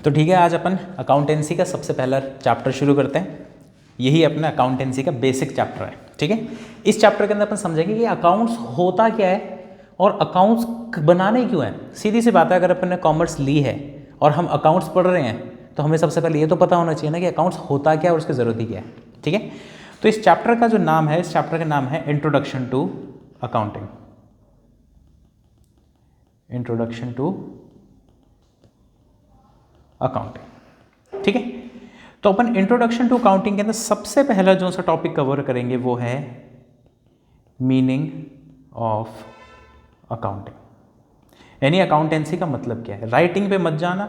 तो ठीक है, आज अपन अकाउंटेंसी का सबसे पहला चैप्टर शुरू करते हैं। यही अपना अकाउंटेंसी का बेसिक चैप्टर है। ठीक है, इस चैप्टर के अंदर अपन समझेंगे कि अकाउंट्स होता क्या है और अकाउंट्स बनाने क्यों है। सीधी सी बात है, अगर अपन ने कॉमर्स ली है और हम अकाउंट्स पढ़ रहे हैं तो हमें सबसे पहले ये तो पता होना चाहिए ना कि अकाउंट्स होता क्या है और उसकी ज़रूरत ही क्या है। ठीक है, तो इस चैप्टर का जो नाम है, इस चैप्टर का नाम है introduction to accounting. Introduction to accounting. ठीक है, तो अपन इंट्रोडक्शन टू अकाउंटिंग के अंदर सबसे पहला जो सा टॉपिक कवर करेंगे वो है मीनिंग ऑफ अकाउंटिंग। यानी अकाउंटेंसी का मतलब क्या है। राइटिंग पे मत जाना,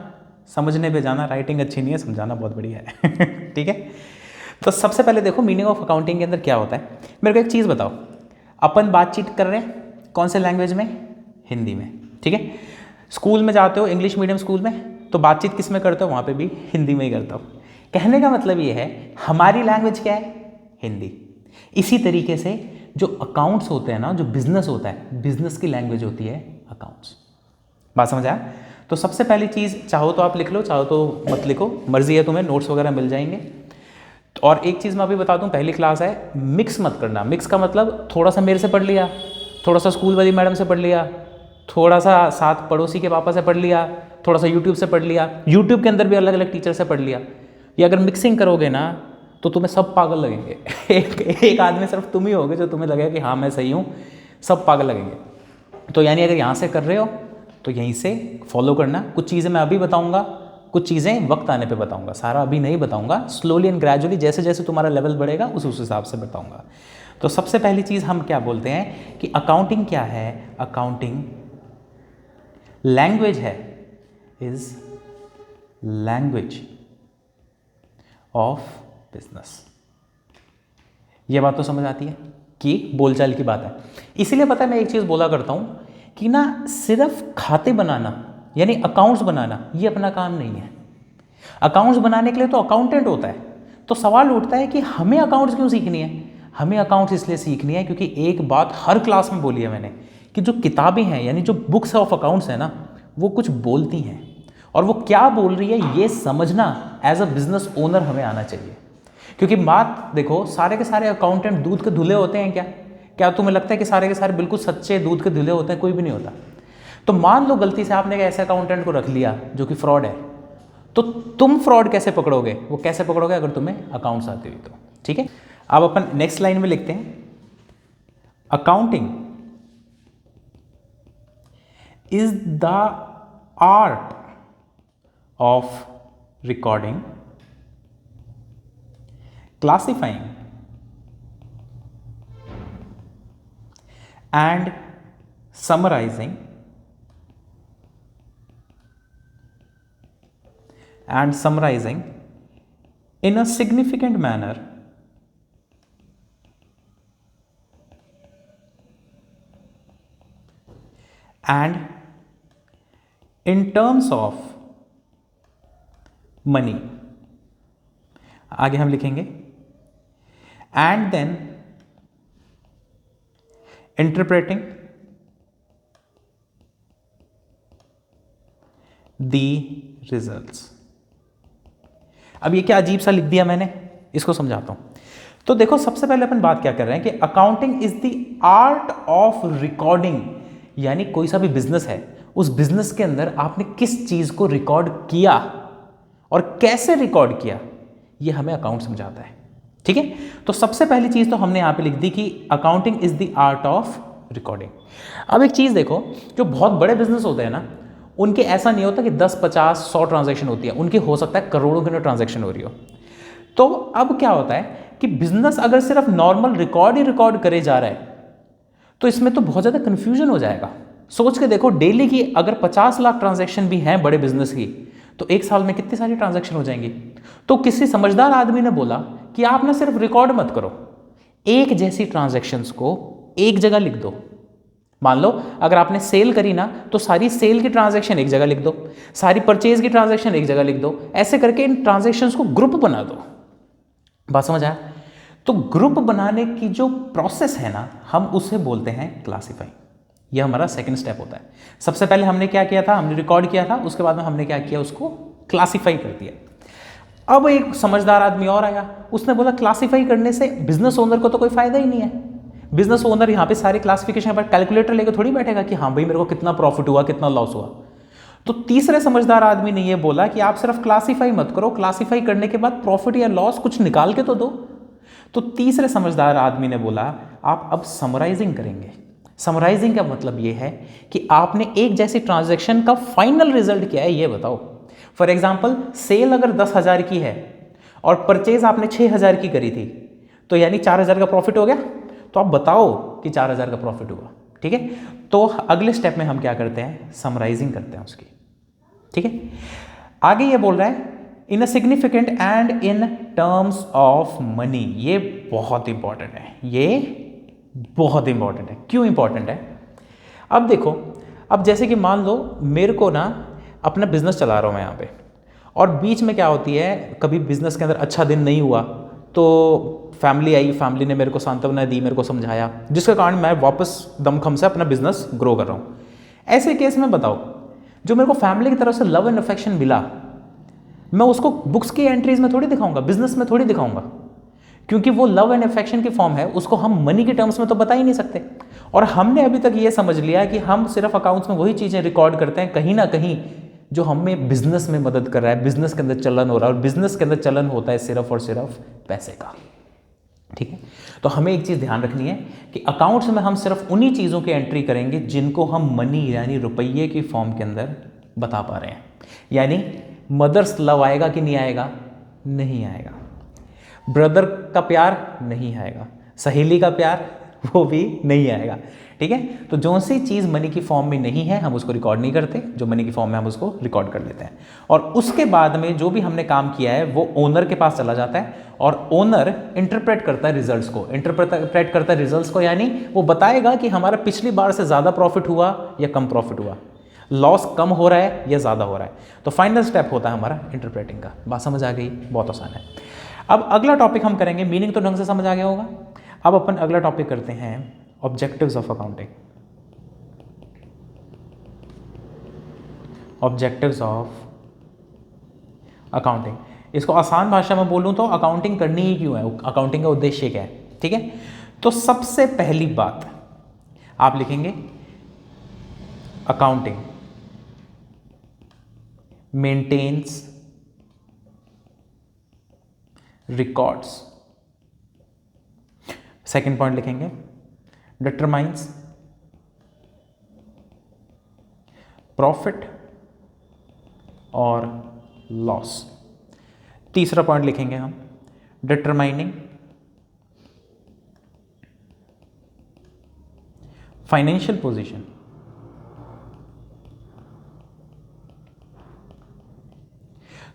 समझने पे जाना। राइटिंग अच्छी नहीं है, समझाना बहुत बढ़िया है। ठीक है, तो सबसे पहले देखो मीनिंग ऑफ अकाउंटिंग के अंदर क्या होता है। मेरे को एक चीज़ बताओ, अपन बातचीत कर रहे हैं कौन से लैंग्वेज में? हिंदी में। ठीक है, स्कूल में जाते हो इंग्लिश मीडियम स्कूल में तो बातचीत किस में करते हो? वहाँ पे भी हिंदी में ही करता हो। कहने का मतलब ये है हमारी लैंग्वेज क्या है? हिंदी। इसी तरीके से जो अकाउंट्स होते हैं ना, जो बिजनेस होता है, बिजनेस की लैंग्वेज होती है अकाउंट्स। बात समझ आया? तो सबसे पहली चीज़, चाहो तो आप लिख लो, चाहो तो मत लिखो, मर्जी है तुम्हें, नोट्स वगैरह मिल जाएंगे। और एक चीज़ मैं अभी बता दूं, पहली क्लास है, मिक्स मत करना। मिक्स का मतलब थोड़ा सा मेरे से पढ़ लिया, थोड़ा सा स्कूल वाली मैडम से पढ़ लिया, थोड़ा सा साथ पड़ोसी के पापा से पढ़ लिया, थोड़ा सा यूट्यूब से पढ़ लिया, यूट्यूब के अंदर भी अलग अलग टीचर से पढ़ लिया। ये अगर मिक्सिंग करोगे ना तो तुम्हें सब पागल लगेंगे। एक आदमी सिर्फ तुम ही होगे जो तुम्हें लगेगा कि हाँ मैं सही हूँ, सब पागल लगेंगे। तो यानी अगर यहाँ से कर रहे हो तो यहीं से फॉलो करना। कुछ चीज़ें मैं अभी बताऊँगा, कुछ चीज़ें वक्त आने पे बताऊँगा, सारा अभी नहीं बताऊँगा। स्लोली एंड ग्रेजुअली जैसे जैसे तुम्हारा लेवल बढ़ेगा उस हिसाब से बताऊँगा। तो सबसे पहली चीज़ हम क्या बोलते हैं कि अकाउंटिंग क्या है। अकाउंटिंग लैंग्वेज है, इज लैंग्वेज ऑफ बिजनेस। ये बात तो समझ आती है कि बोलचाल की बात है। इसीलिए पता है मैं एक चीज़ बोला करता हूँ कि ना सिर्फ खाते बनाना यानी अकाउंट्स बनाना ये अपना काम नहीं है। अकाउंट्स बनाने के लिए तो अकाउंटेंट होता है। तो सवाल उठता है कि हमें अकाउंट्स क्यों सीखनी है? हमें अकाउंट्स इसलिए सीखनी है क्योंकि एक बात हर क्लास में बोली है मैंने कि जो किताबें हैं यानी जो बुक्स ऑफ अकाउंट्स है ना, वो कुछ बोलती हैं और वो क्या बोल रही है ये समझना एज अ बिजनेस ओनर हमें आना चाहिए। क्योंकि बात देखो, सारे के सारे अकाउंटेंट दूध के धुले होते हैं क्या? क्या तुम्हें लगता है कि सारे के सारे बिल्कुल सच्चे दूध के धुले होते हैं? कोई भी नहीं होता। तो मान लो गलती से आपने ऐसे अकाउंटेंट को रख लिया जो कि फ्रॉड है, तो तुम फ्रॉड कैसे पकड़ोगे? वो कैसे पकड़ोगे? अगर तुम्हें अकाउंट्स आते हुई तो। ठीक है, अब अपन नेक्स्ट लाइन में लिखते हैं, accounting is the art of recording, classifying and summarizing in a significant manner and in terms of money। आगे हम लिखेंगे and then interpreting the results। अब ये क्या अजीब सा लिख दिया मैंने, इसको समझाता हूं। तो देखो, सबसे पहले अपन बात क्या कर रहे हैं कि accounting is the art of recording. यानी कोई सा भी बिजनेस है, उस बिजनेस के अंदर आपने किस चीज को रिकॉर्ड किया और कैसे रिकॉर्ड किया, ये हमें अकाउंट समझाता है। ठीक है, तो सबसे पहली चीज तो हमने यहां पे लिख दी कि accounting is the art of recording. अब एक चीज देखो, जो बहुत बड़े बिजनेस होते हैं ना, उनके ऐसा नहीं होता कि 10, 50, 100 ट्रांजैक्शन होती है, उनकी हो सकता है करोड़ों की ट्रांजैक्शन हो रही हो। तो अब क्या होता है कि बिजनेस अगर सिर्फ नॉर्मल रिकॉर्ड ही रिकॉर्ड करे जा रहा है तो इसमें तो बहुत ज्यादा कंफ्यूजन हो जाएगा। सोच के देखो, डेली की अगर 50 लाख ट्रांजैक्शन भी हैं बड़े बिजनेस की, तो एक साल में कितनी सारी ट्रांजैक्शन हो जाएंगी। तो किसी समझदार आदमी ने बोला कि आप ना सिर्फ रिकॉर्ड मत करो, एक जैसी ट्रांजैक्शंस को एक जगह लिख दो। मान लो अगर आपने सेल करी ना, तो सारी सेल की ट्रांजैक्शन एक जगह लिख दो, सारी परचेज की ट्रांजैक्शन एक जगह लिख दो। ऐसे करके इन ट्रांजैक्शंस को ग्रुप बना दो। बात समझ आया? तो ग्रुप बनाने की जो प्रोसेस है ना, हम उसे बोलते हैं क्लासिफाई। यह हमारा सेकंड स्टेप होता है। सबसे पहले हमने क्या किया था? हमने रिकॉर्ड किया था, उसके बाद में हमने क्या किया? उसको क्लासिफाई कर दिया। अब एक समझदार आदमी और आया, उसने बोला क्लासिफाई करने से बिजनेस ओनर को तो कोई फायदा ही नहीं है। बिजनेस ओनर यहाँ पे सारी क्लासिफिकेशन पर कैलकुलेटर लेकर थोड़ी बैठेगा कि हाँ भाई मेरे को कितना प्रॉफिट हुआ कितना लॉस हुआ। तो तीसरे समझदार आदमी ने ये बोला कि आप सिर्फ क्लासिफाई मत करो, क्लासिफाई करने के बाद प्रॉफिट या लॉस कुछ निकाल के तो दो। तो तीसरे समझदार आदमी ने बोला आप अब समराइजिंग करेंगे। समराइजिंग का मतलब ये है कि आपने एक जैसी ट्रांजैक्शन का फाइनल रिजल्ट क्या है ये बताओ। फॉर एग्जाम्पल सेल अगर 10,000 की है और परचेज आपने 6,000 की करी थी, तो यानी 4,000 का प्रॉफिट हो गया। तो आप बताओ कि 4,000 का प्रॉफिट हुआ, ठीक है। तो अगले स्टेप में हम क्या करते हैं, समराइजिंग करते हैं उसकी, ठीक है। आगे ये बोल रहा है in a significant and in terms of money. ये बहुत इंपॉर्टेंट है, ये बहुत इंपॉर्टेंट है। क्यों इंपॉर्टेंट है? अब देखो, अब जैसे कि मान लो मेरे को ना अपना बिजनेस चला रहा हूँ मैं यहाँ पे, और बीच में क्या होती है, कभी बिजनेस के अंदर अच्छा दिन नहीं हुआ तो फैमिली आई, फैमिली ने मेरे को सांत्वना दी, मेरे को समझाया, जिसके कारण मैं वापस दमखम से अपना बिजनेस ग्रो कर रहा हूँ। ऐसे केस में बताओ, जो मेरे को फैमिली की तरफ से लव एंड अफेक्शन मिला, मैं उसको बुक्स की एंट्रीज में थोड़ी दिखाऊंगा, बिजनेस में थोड़ी दिखाऊंगा, क्योंकि वो लव एंड अफेक्शन की फॉर्म है, उसको हम मनी के टर्म्स में तो बता ही नहीं सकते। और हमने अभी तक ये समझ लिया कि हम सिर्फ अकाउंट्स में वही चीज़ें रिकॉर्ड करते हैं कहीं ना कहीं जो हमें बिजनेस में मदद कर रहा है, बिजनेस के अंदर चलन हो रहा है, और बिजनेस के अंदर चलन होता है सिर्फ और सिर्फ पैसे का, ठीक है। तो हमें एक चीज़ ध्यान रखनी है कि अकाउंट्स में हम सिर्फ उन्हीं चीज़ों की एंट्री करेंगे जिनको हम मनी यानी रुपये की फॉर्म के अंदर बता पा रहे हैं। यानी मदर्स लव आएगा कि नहीं आएगा? नहीं आएगा। ब्रदर का प्यार नहीं आएगा, सहेली का प्यार वो भी नहीं आएगा, ठीक है। तो जो सी चीज़ मनी की फॉर्म में नहीं है हम उसको रिकॉर्ड नहीं करते, जो मनी की फॉर्म में हम उसको रिकॉर्ड कर लेते हैं। और उसके बाद में जो भी हमने काम किया है वो ओनर के पास चला जाता है, और ओनर इंटरप्रेट करता है रिजल्ट्स को, इंटरप्रेट करता है रिजल्ट्स को, यानी वो बताएगा कि हमारा पिछली बार से ज़्यादा प्रॉफिट हुआ या कम प्रॉफिट हुआ, लॉस कम हो रहा है या ज़्यादा हो रहा है। तो फाइनल स्टेप होता है हमारा इंटरप्रेटिंग का। बात समझ आ गई? बहुत आसान है। अब अगला टॉपिक हम करेंगे, मीनिंग तो ढंग से समझ आ गया होगा। अब अपन अगला टॉपिक करते हैं objectives of accounting. Objectives of accounting, इसको आसान भाषा में बोलूं तो अकाउंटिंग करनी ही क्यों है, अकाउंटिंग का उद्देश्य क्या है, ठीक है। तो सबसे पहली बात आप लिखेंगे accounting maintains records. Second point लिखेंगे डिटरमाइंस प्रॉफिट और लॉस। तीसरा पॉइंट लिखेंगे हम डिटरमाइनिंग फाइनेंशियल पोजीशन।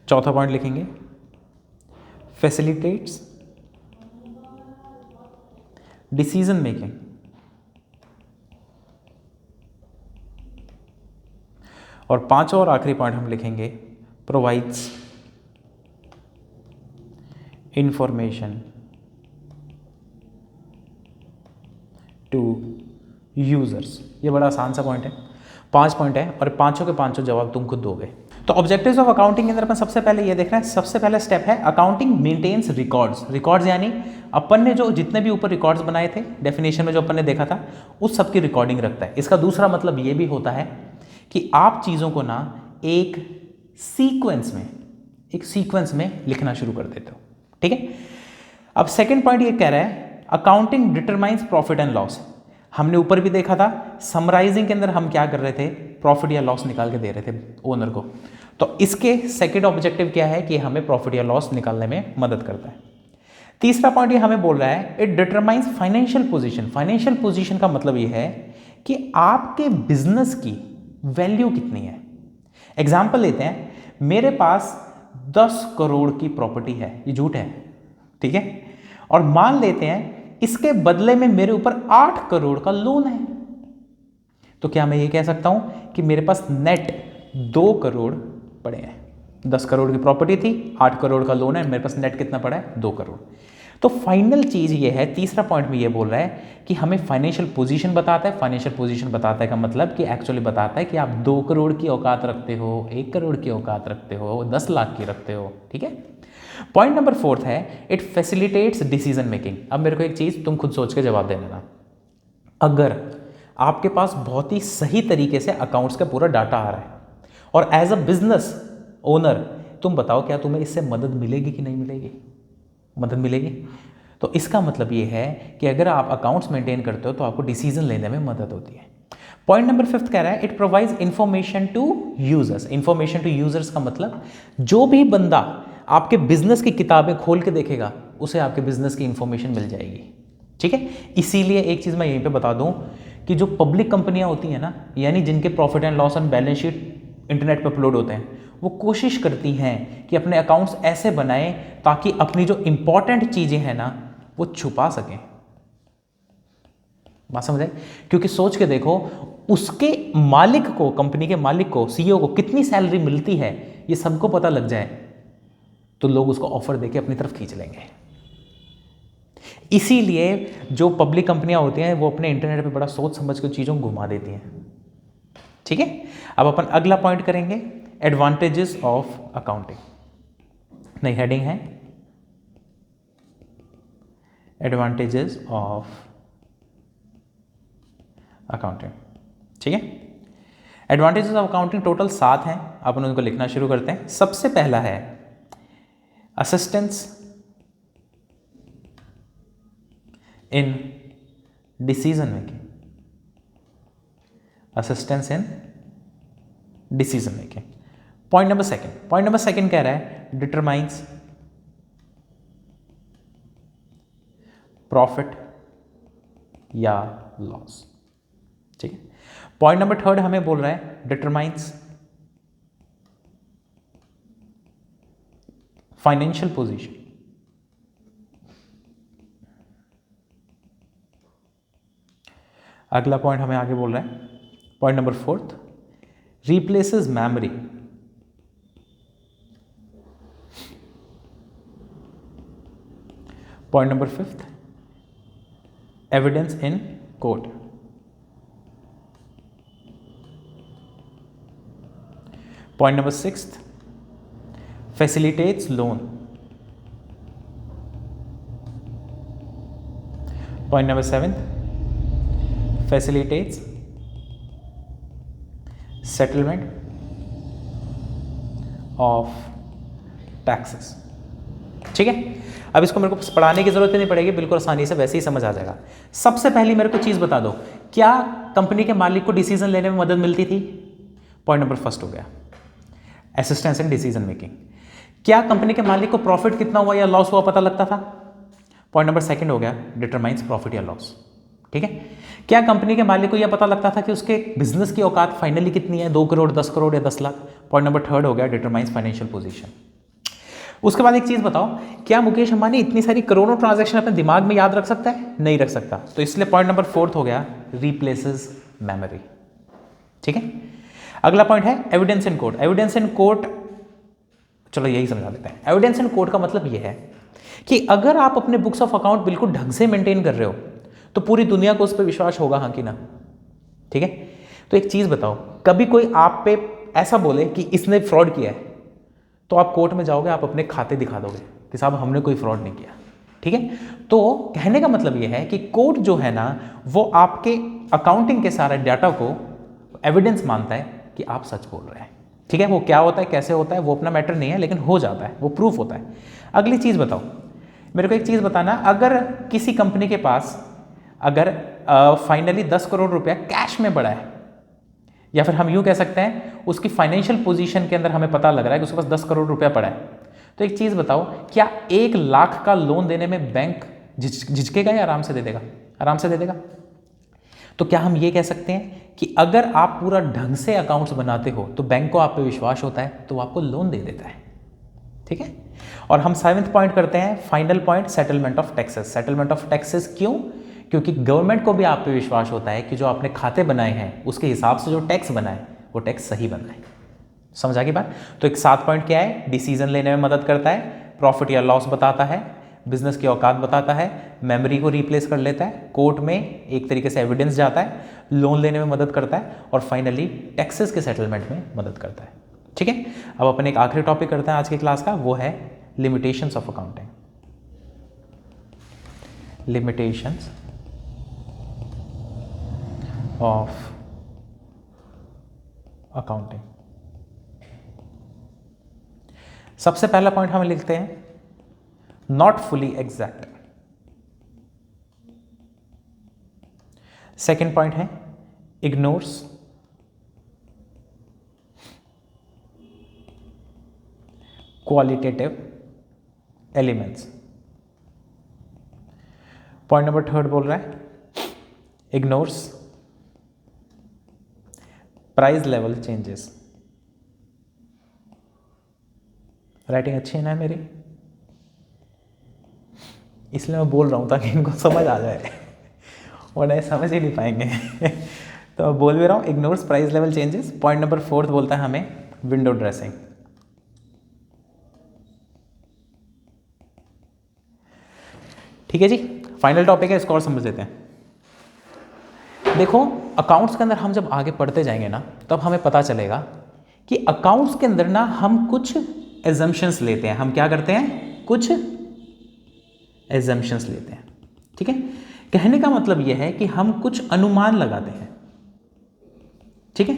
चौथा पॉइंट लिखेंगे फैसिलिटेट्स डिसीजन मेकिंग। और पांचवा और आखिरी पॉइंट हम लिखेंगे प्रोवाइड्स इंफॉर्मेशन टू यूजर्स। ये बड़ा आसान सा पॉइंट है, 5 पॉइंट है और पांचों के पांचों जवाब तुम खुद दोगे। तो ऑब्जेक्टिव्स ऑफ अकाउंटिंग के अंदर अपन सबसे पहले ये देख रहे हैं, सबसे पहला स्टेप है अकाउंटिंग मेंटेन्स रिकॉर्ड्स। रिकॉर्ड्स यानी अपन ने जो जितने भी ऊपर रिकॉर्ड्स बनाए थे डेफिनेशन में जो अपन ने देखा था उस सब की रिकॉर्डिंग रखता है। इसका दूसरा मतलब ये भी होता है कि आप चीज़ों को ना एक सीक्वेंस में लिखना शुरू कर देते हो, ठीक है। अब सेकेंड पॉइंट ये कह रहा है accounting determines profit and loss. हमने ऊपर भी देखा था समराइजिंग के अंदर हम क्या कर रहे थे, प्रॉफिट या लॉस निकाल के दे रहे थे ओनर को। तो इसके सेकंड ऑब्जेक्टिव क्या है कि हमें प्रॉफिट या लॉस निकालने में मदद करता है। तीसरा पॉइंट ये हमें बोल रहा है it determines financial position. Financial position का मतलब ये है कि आपके बिजनेस की वैल्यू कितनी है। एग्जाम्पल लेते हैं, मेरे पास 10 करोड़ की प्रॉपर्टी है, ये झूठ है, ठीक है, और मान लेते हैं इसके बदले में मेरे ऊपर 8 करोड़ का लोन है, तो क्या मैं ये कह सकता हूं कि मेरे पास नेट 2 करोड़ पड़े हैं। 10 करोड़ की प्रॉपर्टी थी, 8 करोड़ का लोन है, मेरे पास नेट कितना पड़ा है, 2 करोड़। तो फाइनल चीज़ ये है, तीसरा पॉइंट में ये बोल रहा है कि हमें फाइनेंशियल पोजीशन बताता है। फाइनेंशियल पोजीशन बताता है का मतलब कि एक्चुअली बताता है कि आप 2 करोड़ की औकात रखते हो, 1 करोड़ की औकात रखते हो, 10 लाख की रखते हो, ठीक है। पॉइंट नंबर 4 है, इट फैसिलिटेट्स डिसीजन मेकिंग। अब मेरे को एक चीज़ तुम खुद सोच के जवाब दे देना, अगर आपके पास बहुत ही सही तरीके से अकाउंट्स का पूरा डाटा आ रहा है और एज अ बिजनेस ओनर तुम बताओ क्या तुम्हें इससे मदद मिलेगी कि नहीं मिलेगी? मदद मिलेगी। तो इसका मतलब ये है कि अगर आप अकाउंट्स मेंटेन करते हो तो आपको डिसीजन लेने में मदद होती है। पॉइंट नंबर 5 कह रहा है, it provides information to users. Information to users का मतलब जो भी बंदा आपके बिजनेस की किताबें खोल के देखेगा उसे आपके बिजनेस की इंफॉर्मेशन मिल जाएगी, ठीक है। इसीलिए एक चीज़ मैं यहीं पे बता दूं कि जो पब्लिक कंपनियां होती हैं ना, यानी जिनके profit and loss and balance sheet internet पर अपलोड होते हैं, वो कोशिश करती हैं कि अपने अकाउंट्स ऐसे बनाएं ताकि अपनी जो इंपॉर्टेंट चीज़ें हैं ना वो छुपा सकें। बात समझ आई? क्योंकि सोच के देखो, उसके मालिक को, कंपनी के मालिक को, सीईओ को कितनी सैलरी मिलती है ये सबको पता लग जाए तो लोग उसको ऑफर देके अपनी तरफ खींच लेंगे। इसीलिए जो पब्लिक कंपनियां होती हैं वो अपने इंटरनेट पे बड़ा सोच समझ के चीज़ों को घुमा देती हैं, ठीक है। अब अपन अगला पॉइंट करेंगे, एडवांटेजेस ऑफ अकाउंटिंग। नई हेडिंग है एडवांटेजेस ऑफ अकाउंटिंग, ठीक है। एडवांटेजेस ऑफ अकाउंटिंग टोटल 7 हैं, अपन उनको लिखना शुरू करते हैं। सबसे पहला है assistance in decision making. Assistance in decision making. Point number second कह रहा है डिटरमाइंस प्रॉफिट या लॉस, ठीक है। पॉइंट नंबर 3 हमें बोल रहा है डिटरमाइंस फाइनेंशियल पोजीशन। अगला पॉइंट हमें आगे बोल रहा है, point number 4 replaces memory. Point number 5 evidence in court. Point number 6 facilitates loan. Point number 7 facilitates settlement of taxes, ठीक है। अब इसको मेरे को पढ़ाने की जरूरत नहीं पड़ेगी, बिल्कुल आसानी से वैसे ही समझ आ जाएगा। सबसे पहली मेरे को चीज बता दो, क्या कंपनी के मालिक को डिसीजन लेने में मदद मिलती थी? पॉइंट नंबर 1 हो गया असिस्टेंस इन डिसीजन मेकिंग। क्या कंपनी के मालिक को प्रॉफिट कितना हुआ या लॉस हुआ पता लगता था? पॉइंट नंबर 2 हो गया डिटरमाइंस प्रॉफिट या लॉस, ठीक है। क्या कंपनी के मालिक को यह पता लगता था कि उसके बिजनेस की औकात फाइनली कितनी है, 2 करोड़, 10 करोड़ या 10 लाख? पॉइंट नंबर 3 हो गया डिटरमाइंस फाइनेंशियल पोजीशन। उसके बाद एक चीज बताओ, क्या मुकेश अंबानी इतनी सारी करोड़ों ट्रांजैक्शन अपने दिमाग में याद रख सकता है? नहीं रख सकता। तो इसलिए पॉइंट नंबर 4 हो गया रिप्लेसेस मेमोरी, ठीक है। अगला पॉइंट है evidence in court. Evidence in court, चलो यही समझा लेते हैं। एविडेंस इन कोर्ट का मतलब यह है कि अगर आप अपने बुक्स ऑफ अकाउंट बिल्कुल ढंग से मेंटेन कर रहे हो तो पूरी दुनिया को उस पर विश्वास होगा, हाँ कि ना, ठीक है। तो एक चीज बताओ, कभी कोई आप पे ऐसा बोले कि इसने फ्रॉड किया है तो आप कोर्ट में जाओगे, आप अपने खाते दिखा दोगे कि साहब हमने कोई फ्रॉड नहीं किया, ठीक है। तो कहने का मतलब यह है कि कोर्ट जो है ना वो आपके अकाउंटिंग के सारे डाटा को एविडेंस मानता है कि आप सच बोल रहे हैं, ठीक है। वो क्या होता है, कैसे होता है, वो अपना मैटर नहीं है, लेकिन हो जाता है, वो प्रूफ होता है। अगली चीज बताओ, मेरे को एक चीज बताना, अगर किसी कंपनी के पास अगर फाइनली 10 करोड़ रुपया कैश में पड़ा है, या फिर हम यूं कह सकते हैं उसकी फाइनेंशियल पोजीशन के अंदर हमें पता लग रहा है कि उसके पास 10 करोड़ रुपया पड़ा है, तो एक चीज बताओ, क्या 1 लाख का लोन देने में बैंक झिझकेगा या आराम से दे देगा? आराम से दे देगा। तो क्या हम ये कह सकते हैं कि अगर आप पूरा ढंग से अकाउंट्स बनाते हो तो बैंक को आप पे विश्वास होता है तो वो आपको लोन दे देता है, ठीक है। और हम 7वां पॉइंट करते हैं, final point, settlement of taxes. Settlement of taxes क्यों? क्योंकि गवर्नमेंट को भी आप पे विश्वास होता है कि जो आपने खाते बनाए हैं उसके हिसाब से जो टैक्स बना है वो टैक्स सही बना है। समझ आ गई बात? तो एक 7 पॉइंट क्या है? डिसीजन लेने में मदद करता है, प्रॉफिट या लॉस बताता है, बिजनेस की औकात बताता है, मेमोरी को रिप्लेस कर लेता है, कोर्ट में एक तरीके से एविडेंस जाता है, लोन लेने में मदद करता है और फाइनली टैक्सेस के सेटलमेंट में मदद करता है। ठीक है, अब अपन एक आखिरी टॉपिक करते हैं आज की क्लास का, वो है limitations of accounting. Limitations of accounting. सबसे पहला पॉइंट हम लिखते हैं not fully exact. Second point है ignores qualitative elements. Point number third बोल रहा है ignores price level changes. Writing अच्छी है ना मेरी, इसलिए मैं बोल रहा हूं ताकि इनको समझ आ जाए वरना समझ ही नहीं पाएंगे तो मैं बोल भी रहा हूं ignores price level changes. Point number fourth बोलता है हमें विंडो ड्रेसिंग। ठीक है जी, फाइनल टॉपिक है, इसको और समझ लेते हैं। देखो अकाउंट्स के अंदर हम जब आगे पढ़ते जाएंगे ना तब हमें पता चलेगा कि अकाउंट्स के अंदर ना हम कुछ एजम्पशंस लेते हैं। हम क्या करते हैं, कुछ एजम्पशंस लेते हैं। ठीक है, कहने का मतलब यह है कि हम कुछ अनुमान लगाते हैं। ठीक है,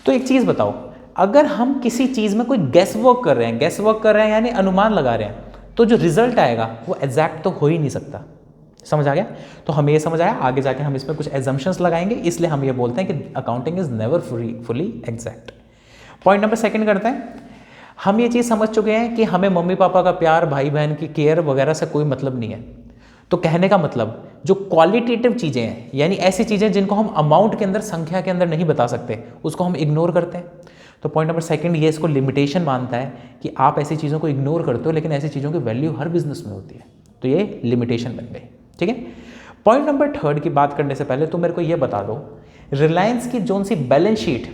तो एक चीज बताओ, अगर हम किसी चीज में कोई गैस वर्क कर रहे हैं यानी अनुमान लगा रहे हैं, तो जो रिजल्ट आएगा वो एग्जैक्ट तो हो ही नहीं सकता। समझ आ गया? तो हमें ये समझ आया, आगे जाके हम इसमें कुछ एजम्पशंस लगाएंगे, इसलिए हम ये बोलते हैं कि accounting is never fully exact. Point number second करते हैं, हम ये चीज़ समझ चुके हैं कि हमें मम्मी पापा का प्यार, भाई बहन की केयर वगैरह से कोई मतलब नहीं है। तो कहने का मतलब जो क्वालिटेटिव चीज़ें हैं यानी ऐसी चीज़ें जिनको हम अमाउंट के अंदर, संख्या के अंदर नहीं बता सकते, उसको हम इग्नोर करते हैं। तो पॉइंट नंबर सेकंड ये इसको लिमिटेशन मानता है कि आप ऐसी चीज़ों को इग्नोर करते हो, लेकिन ऐसी चीज़ों की वैल्यू हर बिजनेस में होती है, तो ये लिमिटेशन बन गई। ठीक है, पॉइंट नंबर थर्ड की बात करने से पहले तो मेरे को ये बता दो, रिलायंस की जोन सी बैलेंस शीट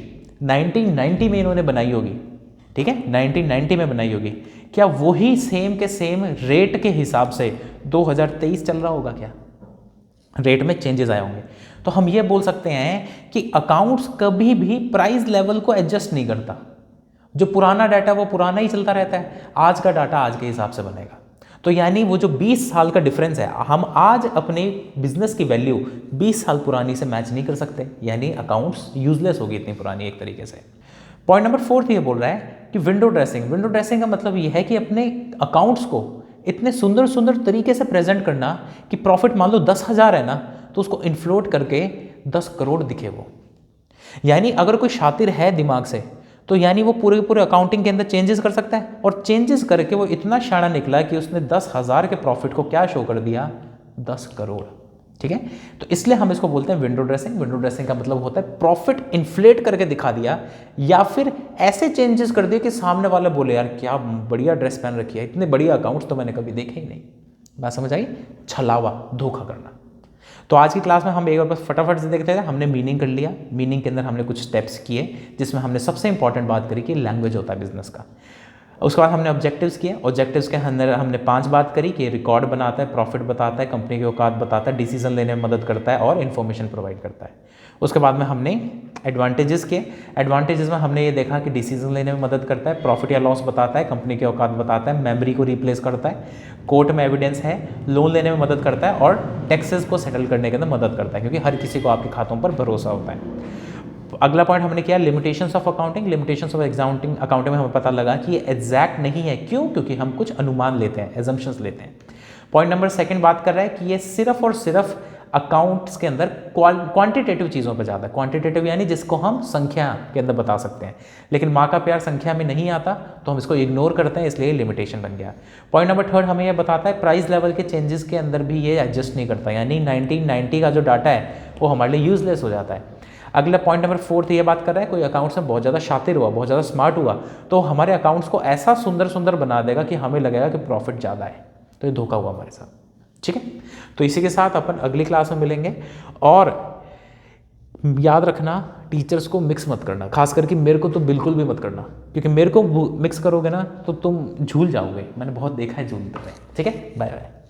1990 में इन्होंने बनाई होगी, ठीक है 1990 में बनाई होगी, क्या वही सेम के सेम रेट के हिसाब से 2023 चल रहा होगा? क्या रेट में चेंजेस आए होंगे? तो हम ये बोल सकते हैं कि अकाउंट्स कभी भी प्राइस लेवल को एडजस्ट नहीं करता। जो पुराना डाटा वो पुराना ही चलता रहता है, आज का डाटा आज के हिसाब से बनेगा। तो यानी वो जो 20 साल का डिफरेंस है, हम आज अपने बिजनेस की वैल्यू 20 साल पुरानी से मैच नहीं कर सकते, यानी अकाउंट्स यूजलेस होगी इतनी पुरानी एक तरीके से। पॉइंट नंबर फोर्थ ये बोल रहा है कि विंडो ड्रेसिंग का मतलब ये है कि अपने अकाउंट्स को इतने सुंदर सुंदर तरीके से प्रेजेंट करना कि प्रॉफिट मान लो 10,000 है ना, तो उसको इन्फ्लोट करके 10 करोड़ दिखे वो। यानी अगर कोई शातिर है दिमाग से, तो यानी वो पूरे अकाउंटिंग के अंदर चेंजेस कर सकता है, और चेंजेस करके वो इतना शाना निकला कि उसने 10,000 के प्रॉफिट को क्या शो कर दिया, 10 करोड़। ठीक है, तो इसलिए हम इसको बोलते हैं विंडो ड्रेसिंग। विंडो ड्रेसिंग का मतलब होता है प्रॉफिट इन्फ्लेट करके दिखा दिया, या फिर ऐसे चेंजेस कर दिए कि सामने वाला बोले यार क्या बढ़िया ड्रेस पहन रखी है, इतने बढ़िया अकाउंट्स तो मैंने कभी देखे ही नहीं। बात समझ आई? छलावा, धोखा करना। तो आज की क्लास में हम एक बार बस फटाफट से देखते हैं। हमने मीनिंग कर लिया, मीनिंग के अंदर हमने कुछ स्टेप्स किए, जिसमें हमने सबसे इंपॉर्टेंट बात करी कि लैंग्वेज होता है बिजनेस का। उसके बाद हमने ऑब्जेक्टिव्स किए, ऑब्जेक्टिव्स के अंदर हमने 5 बात करी कि रिकॉर्ड बनाता है, प्रॉफिट बताता है, कंपनी की औकात बताता है, डिसीजन लेने में मदद करता है और इन्फॉर्मेशन प्रोवाइड करता है। उसके बाद में हमने एडवांटेजेस किए, एडवांटेजेस में हमने ये देखा कि डिसीजन लेने में मदद करता है, प्रॉफिट या लॉस बताता है, कंपनी की औकात बताता है, मेमोरी को रिप्लेस करता है, कोर्ट में एविडेंस है, लोन लेने में मदद करता है और टैक्सेस को सेटल करने के अंदर मदद करता है, क्योंकि हर किसी को आपके खातों पर भरोसा होता है। अगला पॉइंट हमने किया limitations of accounting. Limitations of accounting में हमें पता लगा कि ये एग्जैक्ट नहीं है। क्यों? क्योंकि हम कुछ अनुमान लेते हैं, एजम्पशंस लेते हैं। पॉइंट नंबर सेकंड बात कर रहा है कि ये सिर्फ और सिर्फ अकाउंट्स के अंदर क्वांटिटेटिव चीज़ों पर ज़्यादा, क्वांटिटेटिव यानी जिसको हम संख्या के अंदर बता सकते हैं, लेकिन माँ का प्यार संख्या में नहीं आता, तो हम इसको इग्नोर करते हैं, इसलिए लिमिटेशन बन गया। पॉइंट नंबर थर्ड हमें यह बताता है प्राइस लेवल के चेंजेस के अंदर भी ये एडजस्ट नहीं करता, यानी 1990 का जो डाटा है वो हमारे लिए यूजलेस हो जाता है। अगला पॉइंट नंबर फोर्थ ये बात कर रहा है कोई अकाउंट्स में बहुत ज़्यादा शातिर हुआ, बहुत ज़्यादा स्मार्ट हुआ, तो हमारे अकाउंट्स को ऐसा सुंदर सुंदर बना देगा कि हमें लगेगा कि प्रॉफिट ज़्यादा है, तो ये धोखा हुआ हमारे साथ। ठीक है, तो इसी के साथ अपन अगली क्लास में मिलेंगे और याद रखना, टीचर्स को मिक्स मत करना, खास करके मेरे को तो बिल्कुल भी मत करना, क्योंकि मेरे को मिक्स करोगे ना तो तुम झूल जाओगे, मैंने बहुत देखा है झूलते हुए। ठीक है, बाय बाय।